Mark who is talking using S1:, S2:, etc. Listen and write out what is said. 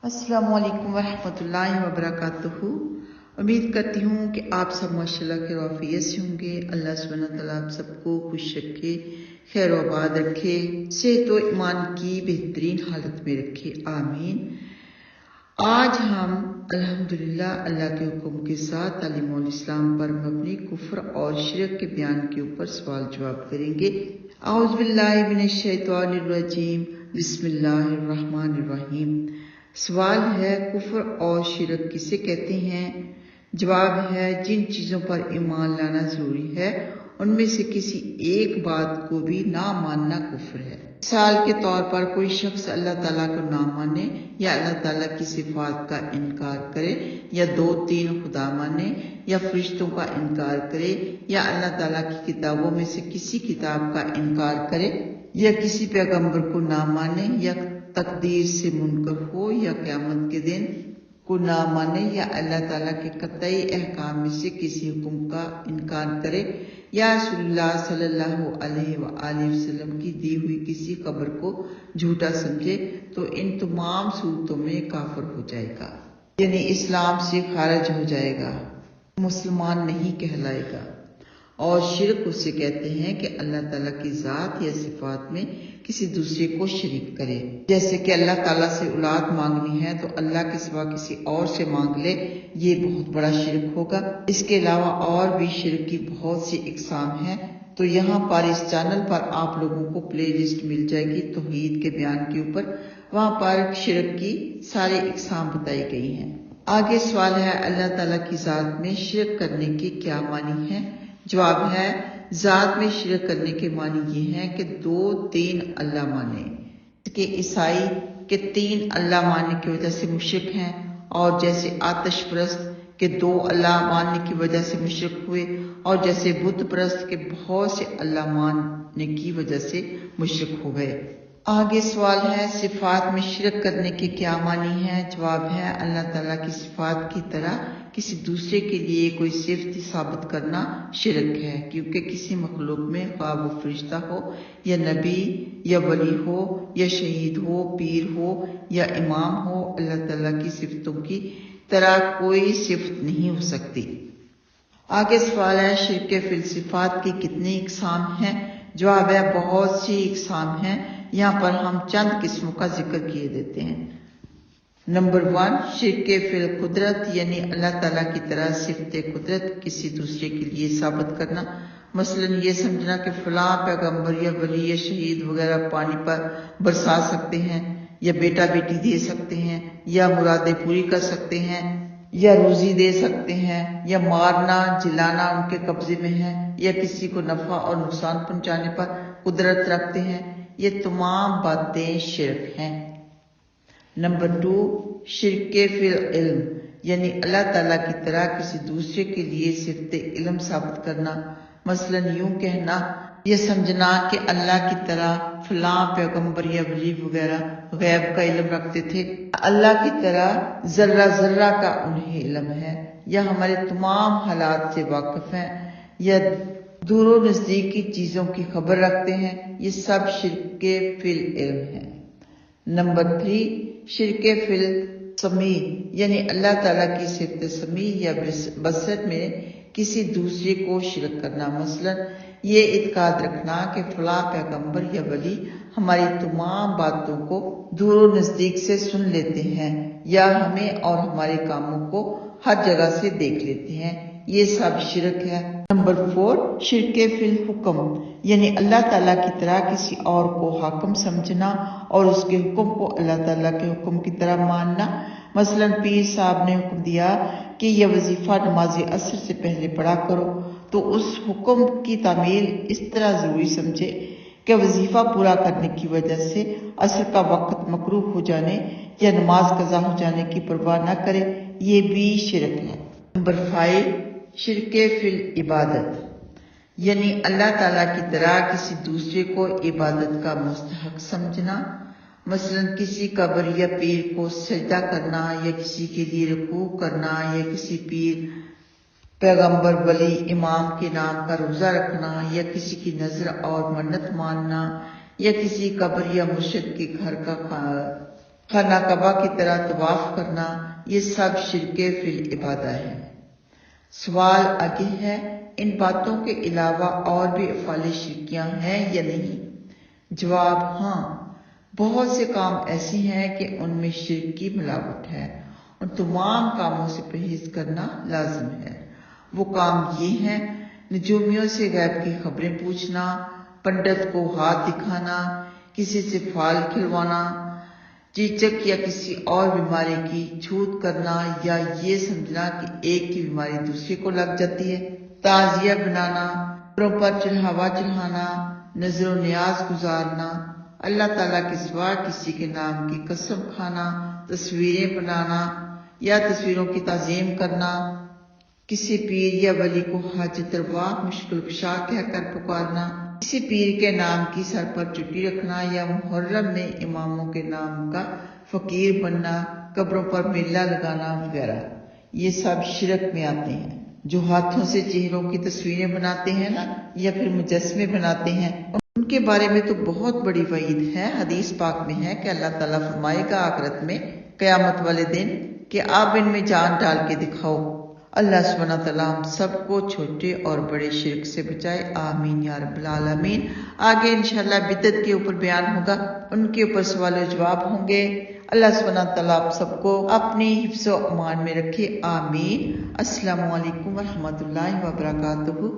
S1: अस्सलामु अलैकुम वरहमतुल्लाहि वबरकातुहू। उम्मीद करती हूँ कि आप सब माशाल्लाह खैर आफियत से होंगे। अल्लाह सुब्हानहू व तआला आप सबको खुश रखे, खैर आबाद रखे, सेहत व ईमान की बेहतरीन हालत में रखे, आमीन। आज हम अल्हम्दुलिल्लाह अल्लाह के हुक्म के साथ तालीमुल इस्लाम पर मबनी कुफ्र और शिरक के बयान के ऊपर सवाल जवाब करेंगे। औज़ु बिल्लाहि मिनश शैतानिर रजीम, बिस्मिल्लाहिर रहमानिर रहीम। सवाल है, कुफ्र और शिरक किसे कहते हैं? जवाब है, जिन चीज़ों पर ईमान लाना जरूरी है उनमें से किसी एक बात को भी ना मानना कुफ्र है। मिसाल के तौर पर कोई शख्स अल्लाह ताला को ना माने या अल्लाह ताला की सिफात का इनकार करे या 2-3 खुदा माने या फरिश्तों का इनकार करे या अल्लाह ताला की किताबों में से किसी किताब का इनकार करे या किसी पैगंबर को ना माने या तकदीर से मुनकर हो या क़यामत के दिन को ना माने या अल्लाह ताला के कतई अहकाम में से किसी हुक्म का इनकार करे या रसूलुल्लाह सल्लल्लाहु अलैहि वसल्लम की दी हुई किसी खबर को झूठा समझे तो इन तमाम सूरतों में काफिर हो जाएगा, यानी इस्लाम से खारिज हो जाएगा, मुसलमान नहीं कहलाएगा। और शिरक उसे कहते हैं कि अल्लाह ताला की ज़ात या सिफात में किसी दूसरे को शरीक करे। जैसे कि अल्लाह ताला से औलाद मांगनी है तो अल्लाह के सिवा किसी और से मांग ले, ये बहुत बड़ा शिरक होगा। इसके अलावा और भी शिरक की बहुत सी इकसाम हैं। तो यहाँ पर इस चैनल पर आप लोगों को प्ले लिस्ट मिल जाएगी तौहीद के बयान के ऊपर, वहाँ पर शिरक की सारी इकसाम बताई गई हैं। आगे सवाल है, अल्लाह ताला की ज़ात में शिरक करने के क्या मानी है? जवाब है, ज़ात में शिरक करने के मानी ये हैं कि 2-3 अल्लाह माने। कि ईसाई के 3 अल्लाह मानने की वजह से मुशरिक हैं, और जैसे आतिश परस्त के 2 अल्लाह मानने की वजह से मुशरिक हुए, और जैसे बुत परस्त के बहुत से अल्लाह मानने की वजह से मुशरिक हो गए। आगे सवाल है, सिफात में शिरक करने के क्या मानी है? जवाब है, अल्लाह ताला की सिफात की तरह किसी दूसरे के लिए कोई सिफत साबित करना शिरक है, क्योंकि किसी मखलूक में ख्वाह वो फरिश्ता हो या नबी या वली हो या शहीद हो, पीर हो या इमाम हो, अल्लाह ताला की सिफतों की तरह कोई सिफत नहीं हो सकती। आगे सवाल है, शिरक फिल सिफात की कितनी इकसाम हैं? जवाब है, बहुत सी इकसाम हैं। यहाँ पर हम चंद किस्मों का जिक्र किए देते हैं। नंबर 1, शिरक फिल कुदरत, यानी अल्लाह ताला की तरह सिफत कुदरत किसी दूसरे के लिए साबित करना। मसलन ये समझना कि फलां पैगंबर या वली या शहीद वगैरह पानी पर बरसा सकते हैं या बेटा बेटी दे सकते हैं या मुरादें पूरी कर सकते हैं या रोजी दे सकते हैं या मारना जिलाना उनके कब्जे में है या किसी को नफा और नुकसान पहुंचाने पर कुदरत रखते हैं। ये तमाम बातें शिरक हैं। नंबर 2, शिरक फिल इल्म, यानी अल्लाह ताला की तरह किसी दूसरे के लिए सिफत इल्म साबित करना। मसलन यूं कहना या समझना कि अल्लाह की तरह फलां पैगंबर या वली वगैरह गैब का इल्म रखते थे, अल्लाह की तरह जर्रा जर्रा का उन्हें इल्म है या हमारे तमाम हालात से वाकिफ हैं या दूर नजदीक की चीजों की खबर रखते हैं। ये सब शिरक फिल इल्म है। नंबर 3, शिरक फिल समी, यानी अल्लाह ताला की सिफत समी या बसर में किसी दूसरे को शिरक करना। मसलन ये इत्काद रखना कि फलां पैगंबर या वली हमारी तमाम बातों को दूर नजदीक से सुन लेते हैं या हमें और हमारे कामों को हर जगह से देख लेते हैं। ये सब शिरक है। नंबर 4, शिरक फिल हुक्म, यानी अल्लाह ताला की तरह किसी और को हाकिम समझना और उसके हुक्म को अल्लाह ताला के हुक्म की तरह मानना। मसलन पीर साहब ने हुक्म दिया कि यह वजीफा नमाज असर से पहले पढ़ा करो, तो उस हुक्म की तामील इस तरह जरूरी समझे कि वजीफा पूरा करने की वजह से असर का वक्त मकरूह हो जाने या नमाज कज़ा हो जाने की परवाह न करे, ये भी शिरक है। नंबर 5, शिरक फिल इबादत, यानी अल्लाह ताला की तरह किसी दूसरे को इबादत का मुस्तहक समझना। मसलन किसी कब्र या पीर को सजदा करना या किसी के लिए रुकू करना या किसी पीर पैगंबर वली इमाम के नाम का रोजा रखना या किसी की नजर और मन्नत मानना या किसी कब्र या मुर्शिद के घर का खाना कबा की तरह तवाफ करना, ये सब शिरके फिल इबादा है। सवाल आगे है, इन बातों के अलावा और भी अफ़ाले शिरकियां हैं या नहीं? जवाब, हाँ, बहुत से काम ऐसे हैं कि उनमें शिर्क की मिलावट है। उन तमाम कामों से परहेज करना लाजिम है। वो काम ये हैं, नजूमियों से गैब की खबरें पूछना, पंडित को हाथ दिखाना, किसी से फाल खिलवाना, चीचक या किसी और बीमारी की छूत करना, या ये समझना कि एक की बीमारी दूसरे को लग जाती है, ताजिया बनाना, कब्रों पर चढ़ावा चढ़ाना, नजर न्याज गुजारना, अल्लाह ताला के सिवा किसी के नाम की कसम खाना, तस्वीरें बनाना या तस्वीरों की ताजीम करना, किसी पीर या वली को हाजत रवा मुश्किल कुशा कहकर पुकारना, किसी पीर के नाम की सर पर चुट्टी रखना या मुहर्रम में इमामों के नाम का फकीर बनना, कब्रों पर मेला लगाना वगैरह, ये सब शिरक में आते हैं। जो हाथों से चेहरों की तस्वीरें बनाते हैं ना, या फिर मुजस्मे बनाते हैं, उनके बारे में तो बहुत बड़ी वईद है। हदीस पाक में है कि अल्लाह ताला फरमाएगा आखिरत में, क़यामत वाले दिन, कि आप इनमें जान डाल के दिखाओ। अल्लाह सुब्हानहू व तआला हम सबको छोटे और बड़े शिरक से बचाए, आमीन या रब्बल आलमीन। आगे इंशाअल्लाह बिदअत के ऊपर बयान होगा, उनके ऊपर सवाल जवाब होंगे। अल्लाह सुब्हानहू व तआला आप सबको अपनी हिफ्ज़ व अमान में रखे, आमीन। अस्सलामु अलैकुम व रहमतुल्लाहि व बरकातुहू।